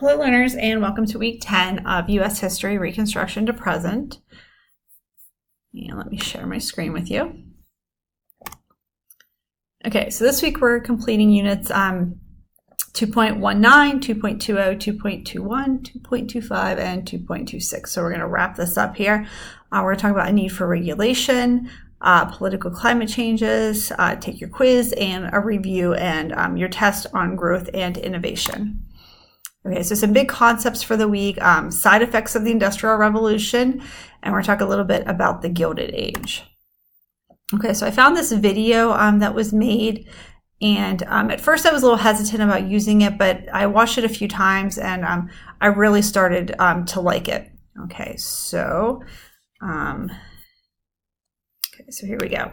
Hello learners, and welcome to week 10 of U.S. History, Reconstruction to Present. And let me share my screen with you. Okay, so this week we're completing units 2.19, 2.20, 2.21, 2.25, and 2.26. So we're going to wrap this up here. We're going to talk about a need for regulation, political climate changes, take your quiz, and a review and your test on growth and innovation. Okay, so some big concepts for the week, side effects of the Industrial Revolution, and we're going to talk a little bit about the Gilded Age. Okay, so I found this video that was made, and at first I was a little hesitant about using it, but I watched it a few times, and I really started to like it. Okay, so here we go.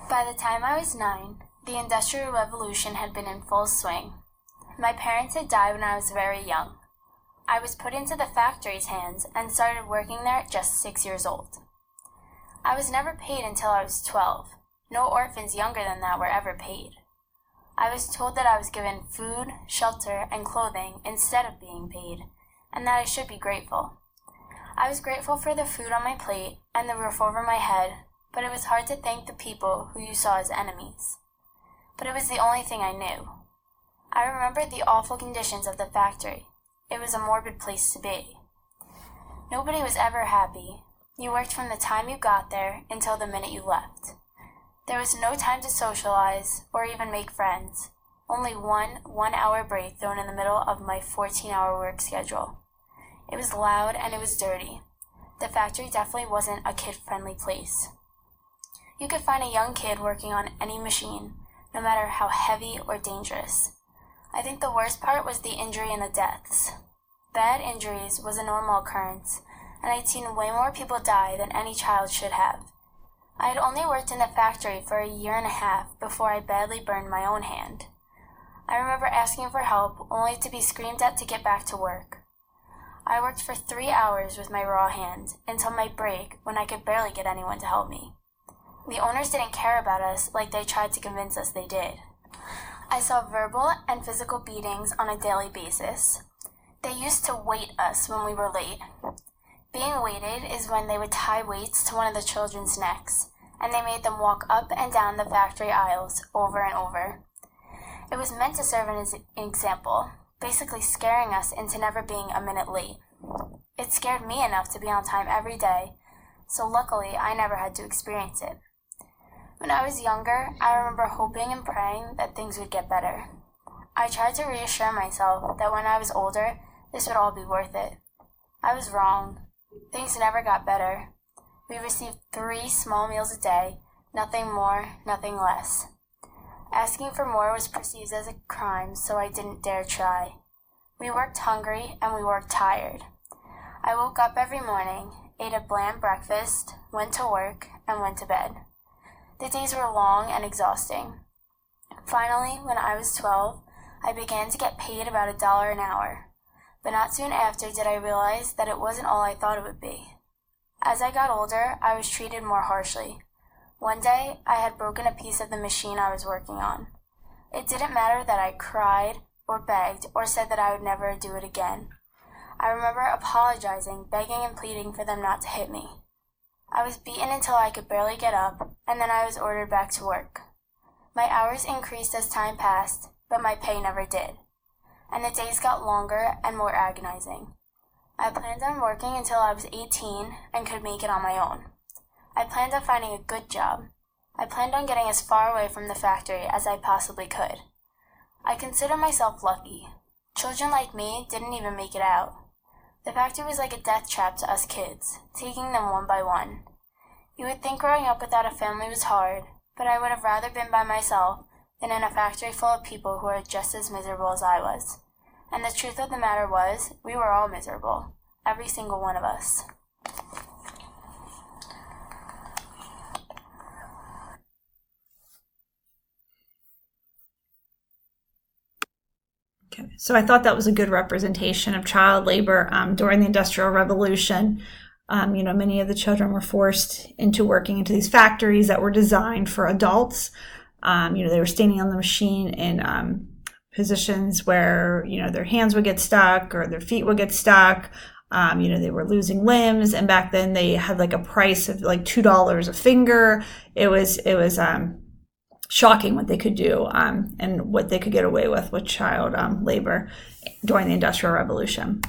By the time I was 9, the Industrial Revolution had been in full swing. My parents had died when I was very young. I was put into the factory's hands and started working there at just 6 years old. I was never paid until I was 12. No orphans younger than that were ever paid. I was told that I was given food, shelter, and clothing instead of being paid, and that I should be grateful. I was grateful for the food on my plate and the roof over my head, but it was hard to thank the people who you saw as enemies. But it was the only thing I knew. I remembered the awful conditions of the factory. It was a morbid place to be. Nobody was ever happy. You worked from the time you got there until the minute you left. There was no time to socialize or even make friends. Only one-hour break thrown in the middle of my 14-hour work schedule. It was loud and it was dirty. The factory definitely wasn't a kid-friendly place. You could find a young kid working on any machine, no matter how heavy or dangerous. I think the worst part was the injury and the deaths. Bad injuries was a normal occurrence, and I'd seen way more people die than any child should have. I had only worked in the factory for a year and a half before I badly burned my own hand. I remember asking for help only to be screamed at to get back to work. I worked for 3 hours with my raw hand until my break when I could barely get anyone to help me. The owners didn't care about us like they tried to convince us they did. I saw verbal and physical beatings on a daily basis. They used to weight us when we were late. Being weighted is when they would tie weights to one of the children's necks, and they made them walk up and down the factory aisles over and over. It was meant to serve as an example, basically scaring us into never being a minute late. It scared me enough to be on time every day, so luckily I never had to experience it. When I was younger, I remember hoping and praying that things would get better. I tried to reassure myself that when I was older, this would all be worth it. I was wrong. Things never got better. We received 3 small meals a day, nothing more, nothing less. Asking for more was perceived as a crime, so I didn't dare try. We worked hungry and we worked tired. I woke up every morning, ate a bland breakfast, went to work, and went to bed. The days were long and exhausting. Finally, when I was 12, I began to get paid about $1 an hour. But not soon after did I realize that it wasn't all I thought it would be. As I got older, I was treated more harshly. One day, I had broken a piece of the machine I was working on. It didn't matter that I cried or begged or said that I would never do it again. I remember apologizing, begging and pleading for them not to hit me. I was beaten until I could barely get up, and then I was ordered back to work. My hours increased as time passed, but my pay never did. And the days got longer and more agonizing. I planned on working until I was 18 and could make it on my own. I planned on finding a good job. I planned on getting as far away from the factory as I possibly could. I consider myself lucky. Children like me didn't even make it out. The factory was like a death trap to us kids, taking them one by one. You would think growing up without a family was hard, but I would have rather been by myself than in a factory full of people who were just as miserable as I was. And the truth of the matter was, we were all miserable, every single one of us. So I thought that was a good representation of child labor during the Industrial Revolution. Many of the children were forced into working into these factories that were designed for adults. They were standing on the machine in positions where, their hands would get stuck or their feet would get stuck. They were losing limbs. And back then they had like a price of like $2 a finger. It was shocking what they could do and what they could get away with child labor during the Industrial Revolution.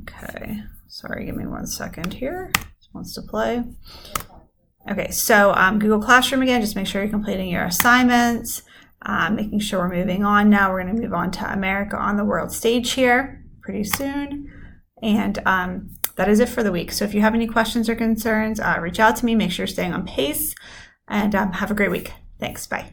Okay. Sorry, give me 1 second here. It wants to play. Okay, so Google Classroom again, just make sure you're completing your assignments, making sure we're moving on now. We're going to move on to America on the World Stage here pretty soon. And that is it for the week. So if you have any questions or concerns, reach out to me. Make sure you're staying on pace and have a great week. Thanks. Bye.